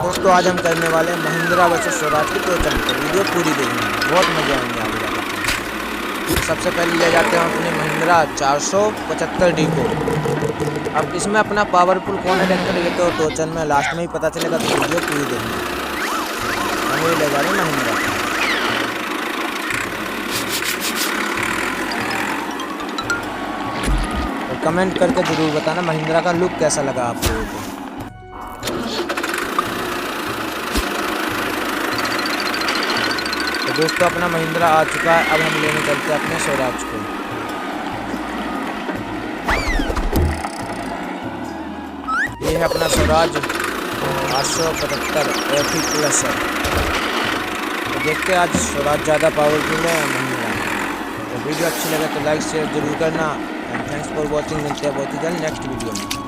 दोस्तों आज हम करने वाले हैं महिंद्रा वर्सेस स्वराज की टोचन को। वीडियो पूरी देखना, बहुत मजे आएंगे आगे जाकर। सबसे पहले ले जाते हैं अपनी महिंद्रा 475D को। अब इसमें अपना पावरफुल कौन है ट्रैक्टर ये तो टोचन में लास्ट में ही पता चलेगा, तो वीडियो पूरी देखना। हम ये ले जा रहे हैं महिंद्रा। और कमेंट करके जरूर बताना महिंद्रा का लुक कैसा लगा आप लोगों को। तो दोस्तों अपना महिंद्रा आ चुका है, अब हम लेने चलते हैं अपने स्वराज को। ये है अपना स्वराज 875 एफी प्लस है। तो देखते हैं आज स्वराज ज़्यादा पावरफुल है या महिंद्रा। तो वीडियो अच्छी लगे तो लाइक शेयर जरूर करना। And thanks for watching. मिलते हैं बहुत ही जल्द नेक्स्ट वीडियो में।